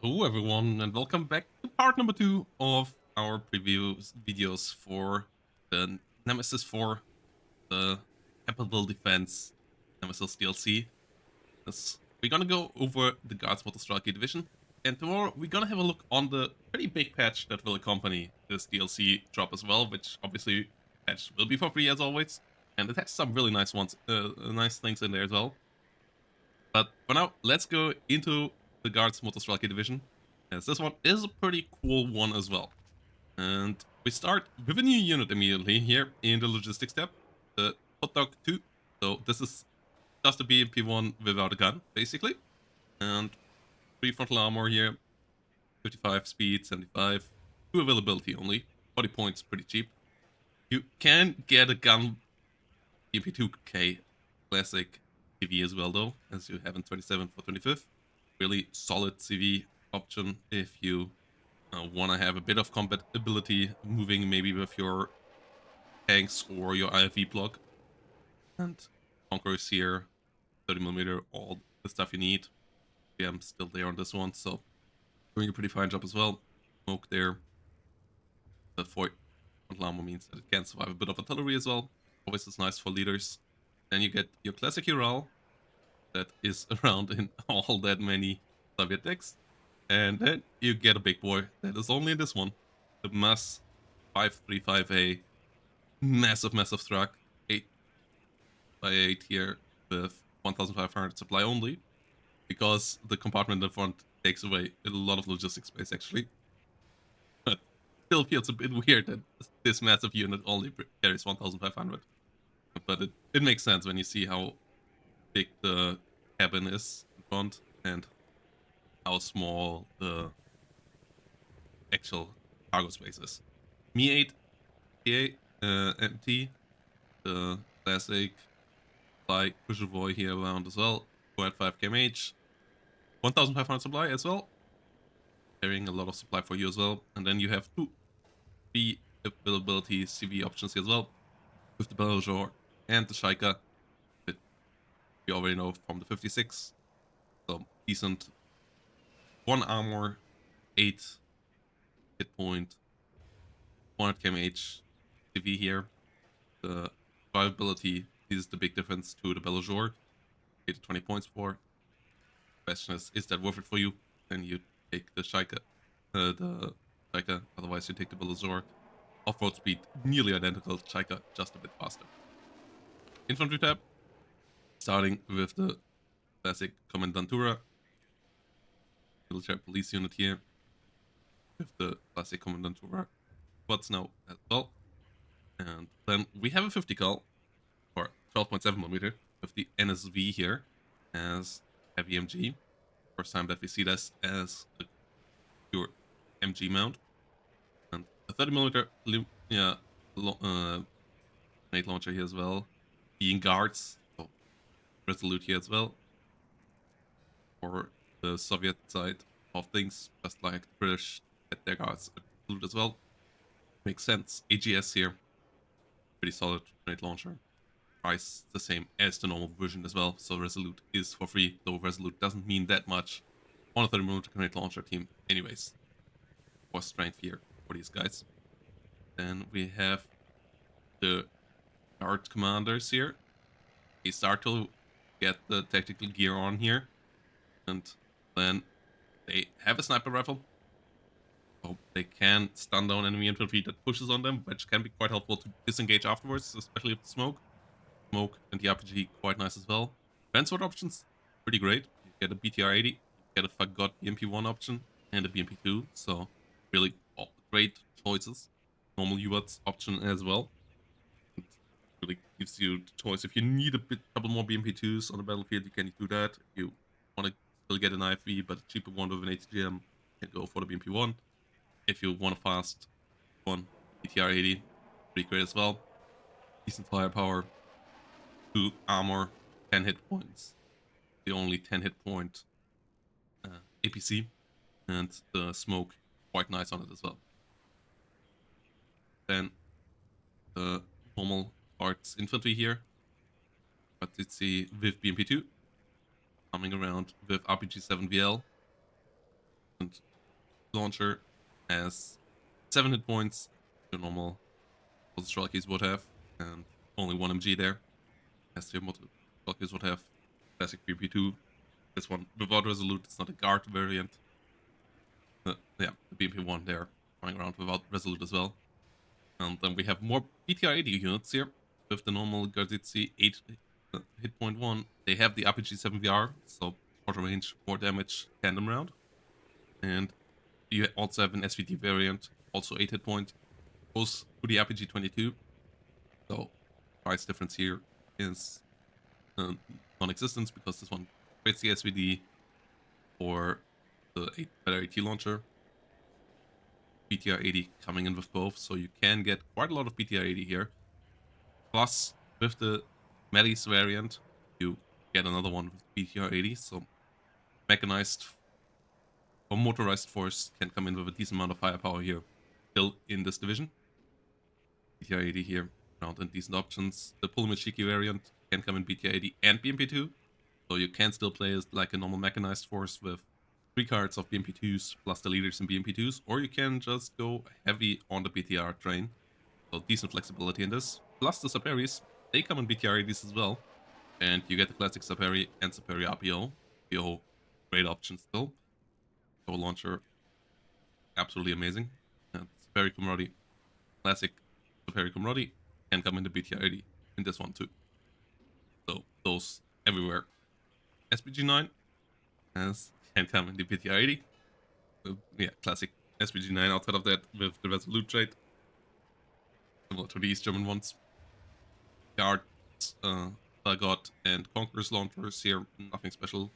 Hello everyone and welcome back to part number 2 of our previous videos for the Nemesis 4, the Capital Defense Nemesis DLC. We're gonna go over the Guards Moto Division, and tomorrow we're gonna have a look on the pretty big patch that will accompany this DLC drop as well, which obviously patch will be for free as always, and it has some really nice nice things in there as well. But for now, let's go into the Guards Moto Division, as this one is a pretty cool one as well. And we start with a new unit immediately here in the logistics tab, the Hot Dog 2. So this is just a BMP-1 without a gun, basically. And 3 frontal armor here, 55 speed, 75, 2 availability only, 40 points, pretty cheap. You can get a gun BMP-2K classic CV as well though, as you have in 27 for 25th. Really solid CV option if you want to have a bit of combat ability moving maybe with your tanks or your IFV block. And Conquerors here, 30mm, all the stuff you need. Yeah, I'm still there on this one, so doing a pretty fine job as well. Smoke there. The Fort Lamo means that it can survive a bit of artillery as well. Always is nice for leaders. Then you get your classic Ural that is around in all that many Soviet decks. And then you get a big boy that is only in this one. The Mass 535A. Massive truck. 8x8 here with 1500 supply only. Because the compartment in front takes away a lot of logistics space actually. But still feels a bit weird that this massive unit only carries 1500. But it makes sense when you see how big the cabin is in front and how small the actual cargo space is. Mi 8 MT, the classic fly crucial boy here around as well. 405 kmh, 1500 supply as well. Carrying a lot of supply for you as well. And then you have 3 availability CV options here as well, with the Belgior and the Shaika, that you already know from the 56. So decent 1 armor, 8 hit point, 100 kmh CV here. The survivability is the big difference to the Belgior. Get 20 points for. Question is that worth it for you? Then you take the Shaika, otherwise you take the Belgior. Off-road speed nearly identical to Shaika, just a bit faster. Infantry tab, starting with the classic Commandantura, military police unit here, with the classic Commandantura squads now as well. And then we have a 50 cal, or 12.7mm, with the NSV here as heavy MG. First time that we see this as a pure MG mount. And a 30mm grenade launcher here as well, being guards, so resolute here as well. For the Soviet side of things, just like the British at their guards resolute as well. Makes sense. AGS here, pretty solid grenade launcher. Price the same as the normal version as well, so Resolute is for free, though Resolute doesn't mean that much on a 30mm grenade launcher team anyways. For strength here for these guys. Then we have the guard commanders here. They start to get the tactical gear on here, and then they have a sniper rifle, so they can stun down enemy infantry that pushes on them, which can be quite helpful to disengage afterwards, especially with the smoke and the RPG quite nice as well. Transport options, pretty great. You get a BTR-80, you get a Fagot BMP-1 option, and a BMP-2, so really great choices. Normal UATs option as well. It really gives you the choice. If you need a couple more BMP-2s on the battlefield, you can do that. If you want to still get an IFV, but a cheaper one with an ATGM, you can go for the BMP-1. If you want a fast one, BTR-80, pretty great as well. Decent firepower. 2 armor, 10 hit points. The only 10 hit point APC, and the smoke quite nice on it as well. Then the normal parts infantry here, but it's the with BMP2 coming around with RPG 7VL, and launcher has 7 hit points, the normal Strelkies would have, and only 1 MG there, as the Strelkies would have. Classic BMP2. This one without Resolute, it's not a guard variant. Yeah, the BMP1 there, flying around without Resolute as well. And then we have more BTR 80 units here, with the normal Garditsi 8 hit point 1. They have the RPG 7 VR, so shorter range, more damage, tandem round. And you also have an SVT variant, also 8 hit point, goes to the RPG 22. So price difference here is non-existent because this one creates the SVD for the 8 better AT launcher. BTR 80 coming in with both, so you can get quite a lot of BTR 80 here. Plus, with the Melis variant, you get another one with BTR 80, so mechanized or motorized force can come in with a decent amount of firepower here, still in this division. BTR 80 here, around in decent options. The Pulmachiki variant can come in BTR 80 and BMP2, so you can still play as like a normal mechanized force with 3 cards of BMP2s plus the leaders in BMP2s, or you can just go heavy on the BTR train. So decent flexibility in this. Plus the Saperis, they come in BTR 80s as well. And you get the classic Saperi and Saperi RPO. RPO, great option still. Go launcher, absolutely amazing. And Saperi Comrade, classic Saperi Comrade, can come in the BTR 80 in this one too. So those everywhere. SPG9 can come in the BTR 80. Yeah, classic SPG9 outside of that with the Resolute trait. Similar to the East German ones. Guards, Fagot, and Conqueror's launchers here, nothing special.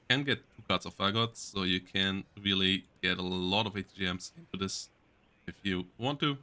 Can get 2 cards of Fagots, so you can really get a lot of ATGMs into this if you want to.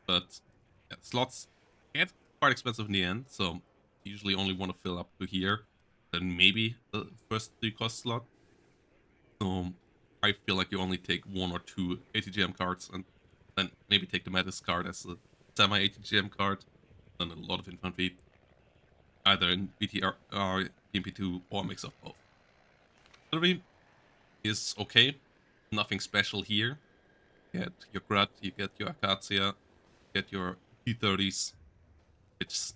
But yeah, slots get quite expensive in the end, so you usually only want to fill up to here, then maybe the first 3 cost slot. So I feel like you only take 1 or 2 ATGM cards, and then maybe take the Metis card as a semi-ATGM card, then a lot of infantry, either in BTR, BMP2, or a mix of both. Artillery is okay, nothing special here. You get your Grad, you get your Acacia, you get your T30s, which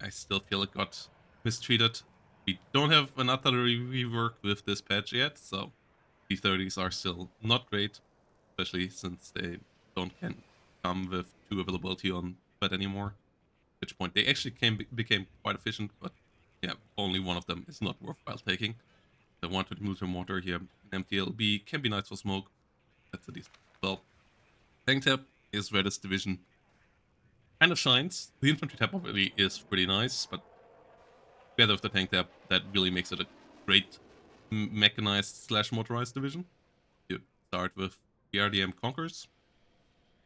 I still feel it got mistreated. We don't have an artillery rework with this patch yet, so T30s are still not great, especially since they can come with 2 availability on threat anymore. At which point they actually became quite efficient, but yeah, only one of them is not worthwhile taking. The 120 military mortar here, an MTLB, can be nice for smoke. That's a decent. Well, tank tab is where this division kind of shines. The infantry tab already is pretty nice, but together with the tank tab, that really makes it a great mechanized / motorized division. You start with the RDM Conquerors,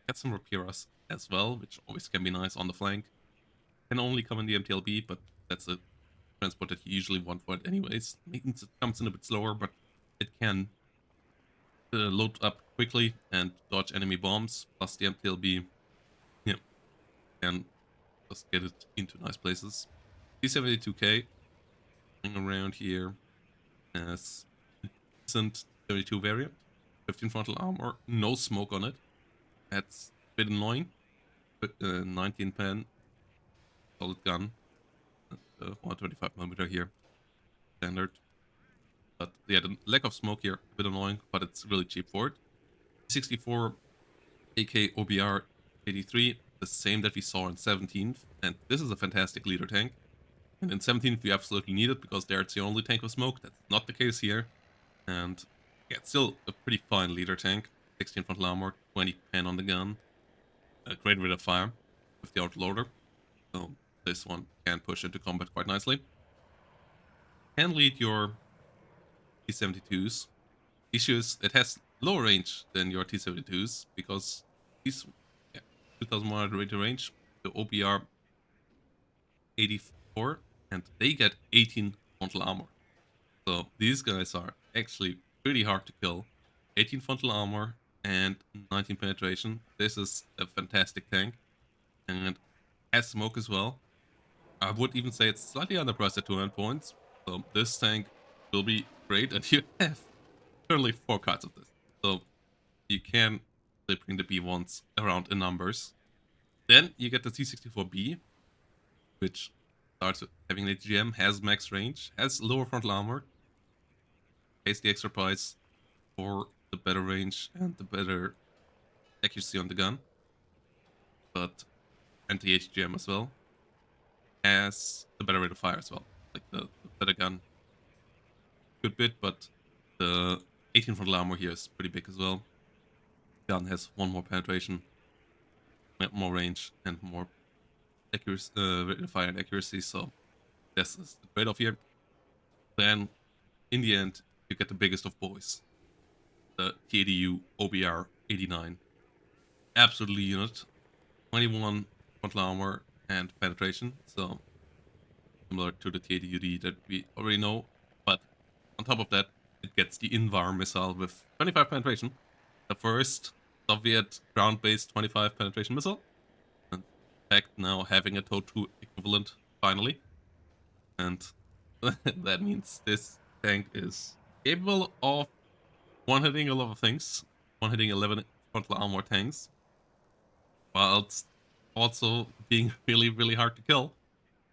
get some Rapiras as well, which always can be nice on the flank. Can only come in the MTLB, but that's a transport that you usually want for it anyways. Means it comes in a bit slower, but it can load up quickly and dodge enemy bombs, plus the MTLB, yeah, and just get it into nice places. T72K around here as decent 32 variant, 15 frontal armor, no smoke on it. That's a bit annoying. But 19 pen, solid gun, 125mm here, standard. But yeah, the lack of smoke here, a bit annoying, but it's really cheap for it. 64 AK OBR 83, the same that we saw in 17th, and this is a fantastic leader tank. And in 17th we absolutely need it because there it's the only tank with smoke. That's not the case here. And yeah, it's still a pretty fine leader tank. 16 frontal armor, 20 pen on the gun, a great rate of fire with the autoloader. So this one can push into combat quite nicely. Can lead your T-72s. Issue is it has lower range than your T-72s because these 2100 rated range, the OBR 84, and they get 18 frontal armor. So these guys are actually pretty hard to kill. 18 frontal armor and 19 penetration. This is a fantastic tank, and has smoke as well. I would even say it's slightly underpriced at 200 points. So this tank will be great, and you have currently 4 cards of this. So You can bring the B1s around in numbers. Then you get the T-64B, which starts with having an ATGM, has max range, has lower frontal armor, pays the extra price for the better range and the better accuracy on the gun, but anti-HGM as well, has the better rate of fire as well. Like the better gun, good bit, but the 18 frontal armor here is pretty big as well. Gun has one more penetration, more range, and more accuracy, rate of fire and accuracy, so this is the trade-off here. Then, in the end, you get the biggest of boys, the TADU OBR 89. Absolutely unit, 21 frontal armor and penetration, so similar to the TADUD that we already know, but on top of that, it gets the Invar missile with 25 penetration, the first Soviet ground-based 25 penetration missile, and in fact now having a TOW2 equivalent finally, and that means this tank is capable of one-hitting a lot of things, one-hitting 11 frontal armor tanks, whilst also being really, really hard to kill.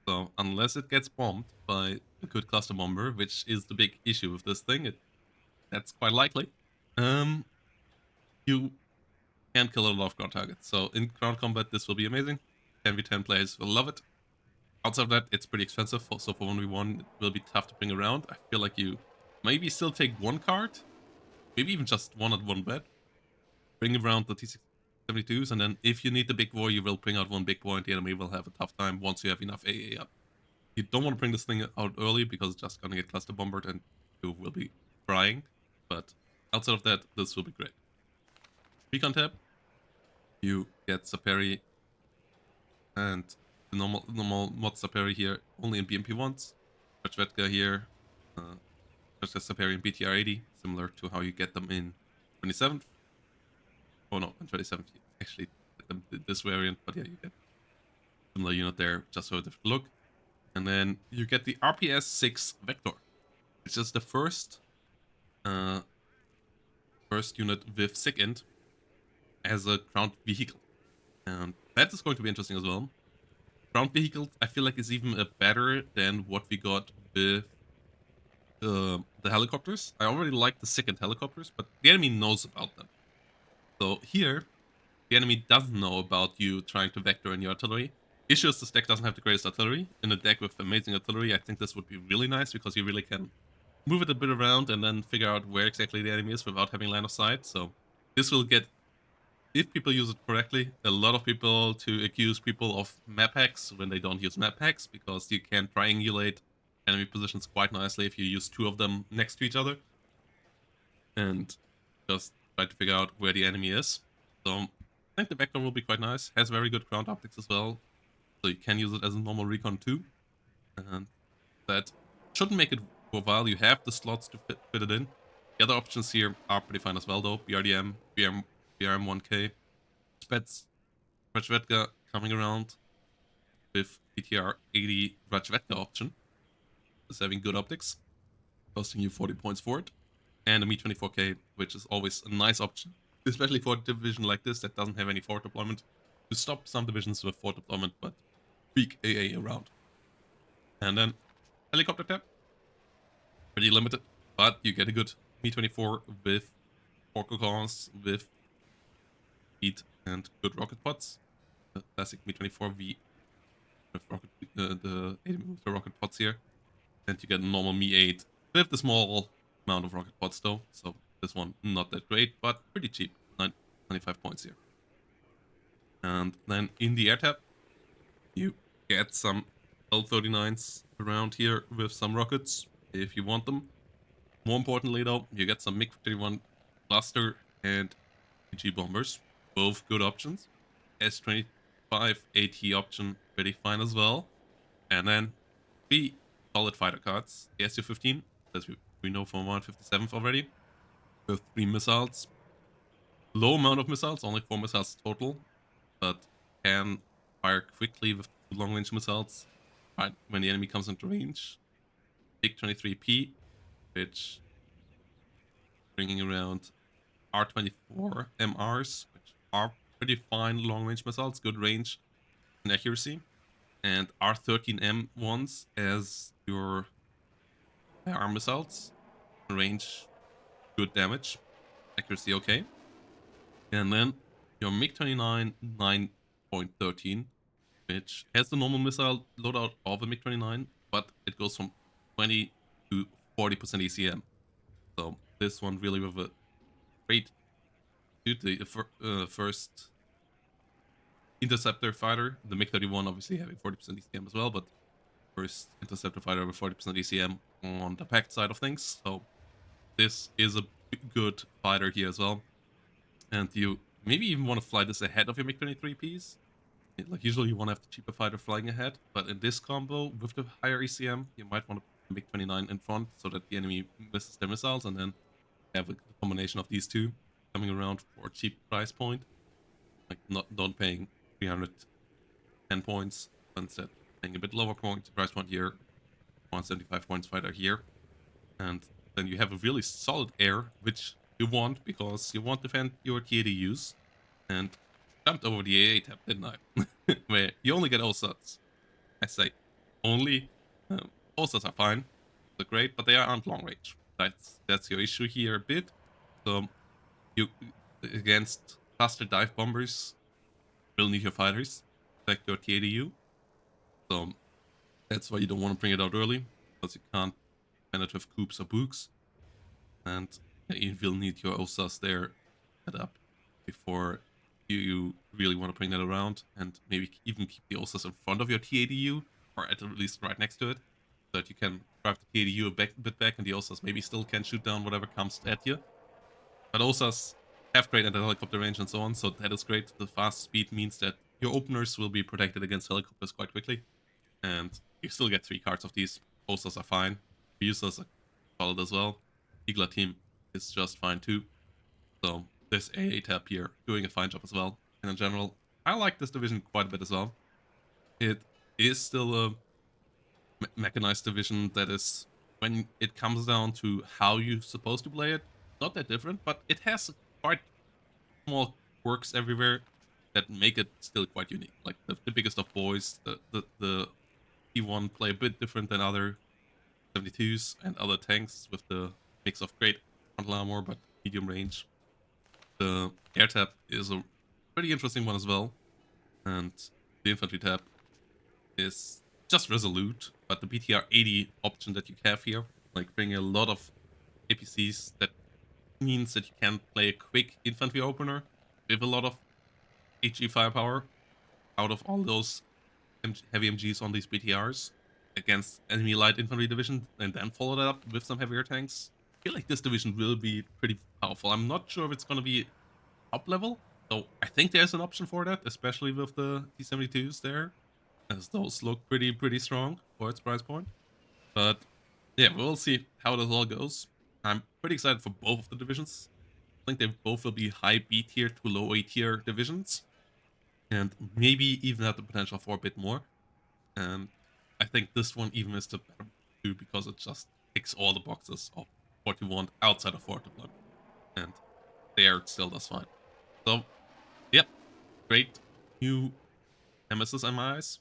So unless it gets bombed by a good cluster bomber, which is the big issue with this thing, that's quite likely, you can kill a lot of ground targets. So in ground combat, this will be amazing. 10v10 players will love it. Outside of that, it's pretty expensive, so for 1v1, it will be tough to bring around. I feel like you maybe still take one card, maybe even just one at one bet. Bring around the T-72s, and then if you need the big boy, you will bring out one big boy, and the enemy will have a tough time once you have enough AA up. You don't want to bring this thing out early, because it's just gonna get cluster bombered, and you will be crying. But outside of that, this will be great. Recon tab, you get Saperi and the normal mod Saperi here, only in BMP1s. Rajvetka here, just Saperi in BTR-80, similar to how you get them in 27th. Oh no, in 27th, actually, this variant, but yeah, you get similar unit there, just so a different look. And then you get the RPS-6 Vector, which is the first unit with SIG-Int as a ground vehicle. And that is going to be interesting as well. Ground vehicles, I feel like, is even better than what we got with the helicopters. I already like the SIG-Int helicopters, but the enemy knows about them. So here, the enemy doesn't know about you trying to vector in your artillery. Issue is this deck doesn't have the greatest artillery. In a deck with amazing artillery, I think this would be really nice, because you really can move it a bit around and then figure out where exactly the enemy is without having line of sight. So this will get, if people use it correctly, a lot of people to accuse people of map hacks when they don't use map hacks, because you can triangulate enemy positions quite nicely if you use two of them next to each other and just try to figure out where the enemy is. So I think the Vector will be quite nice. Has very good ground optics as well, so you can use it as a normal recon too, and that shouldn't make it for a while. You have the slots to fit it in. The other options here are pretty fine as well though. BRDM, BRM 1K, Spets, Rajvetka coming around with PTR 80 Rajvetka option. Is having good optics, costing you 40 points for it. And a Mi-24K, which is always a nice option, especially for a division like this that doesn't have any forward deployment, to stop some divisions with forward deployment, but weak AA around. And then helicopter tab, pretty limited, but you get a good Mi-24 with 4 cocons, with speed and good rocket pods. The classic Mi-24V with the 80mm rocket pods here. And you get a normal Mi-8 with the small amount of rocket pods though, so this one not that great, but pretty cheap, 95 points here. And then in the air tab, you get some L-39s around here with some rockets, if you want them. More importantly though, you get some MiG-31 cluster and PG bombers, both good options. S-25 AT option, pretty fine as well. And then 3 solid fighter cards, the Su-15, as we know from 157th already, with 3 missiles. Low amount of missiles, only 4 missiles total, but can fire quickly with 2 long-range missiles right when the enemy comes into range. Big 23P, which bringing around R24 MRs, which are pretty fine long-range missiles, good range and accuracy, and R13M ones as your arm missiles, range, good damage, accuracy okay, and then your MiG-29 9.13, which has the normal missile loadout of a MiG-29, but it goes from 20 to 40% ECM. So this one really with a great suit, the first interceptor fighter, the MiG-31 obviously having 40% ECM as well, but first interceptor fighter with 40% ECM on the Pact side of things. So this is a good fighter here as well. And you maybe even want to fly this ahead of your MiG-23Ps. Like usually you want to have the cheaper fighter flying ahead, but in this combo with the higher ECM, you might want to put MiG-29 in front so that the enemy misses their missiles, and then have a combination of these two coming around for a cheap price point, like not paying 310 points, instead paying a bit lower price point here, 175 points fighter here, and then you have a really solid air, which you want because you want to defend your TADUs, and jumped over the AA tab, didn't I? Where you only get OSATs. I say only. OSATs are fine, they're great, but they aren't long range. That's your issue here a bit. So you against faster dive bombers will need your fighters, like your TADU. So that's why you don't want to bring it out early, because you can't manage with coops or books, and you will need your OSAs there set up before you really want to bring that around, and maybe even keep the OSAs in front of your TADU, or at least right next to it, so that you can drive the TADU a bit back, and the OSAs maybe still can shoot down whatever comes at you. But OSAs have great anti-helicopter range and so on, so that is great. The fast speed means that your openers will be protected against helicopters quite quickly, and you still get 3 cards of these. OSAs are fine. Users are solid as well. Eagler team is just fine too. So this AA tab here doing a fine job as well. And in general, I like this division quite a bit as well. It is still a mechanized division that is, when it comes down to how you're supposed to play it, not that different, but it has quite small quirks everywhere that make it still quite unique. Like the biggest of boys, the T1 play a bit different than other 72s and other tanks with the mix of great frontal armor but medium range. The air tab is a pretty interesting one as well, and the infantry tab is just resolute, but the BTR 80 option that you have here, like bringing a lot of APCs, that means that you can play a quick infantry opener with a lot of HE firepower out of all those heavy MGs on these BTRs against enemy light infantry division, and then follow that up with some heavier tanks. I feel like this division will be pretty powerful. I'm not sure if it's going to be top level, so I think there's an option for that, especially with the T-72s there, as those look pretty strong for its price point. But yeah, we'll see how this all goes. I'm pretty excited for both of the divisions. I think they both will be high B tier to low A tier divisions, and maybe even have the potential for a bit more. And I think this one even is the better too, because it just ticks all the boxes of what you want outside of forward deployment, and there it still does fine. So, yep, great new Nemesis in my eyes.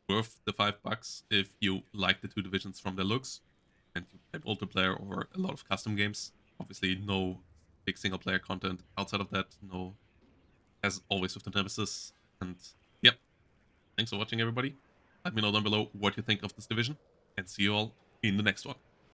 Worth the $5 if you like the two divisions from their looks, and you play multiplayer or a lot of custom games. Obviously, no big single player content outside of that. No, as always with the Nemesis. And yep, thanks for watching, everybody. Let me know down below what you think of this division, and see you all in the next one.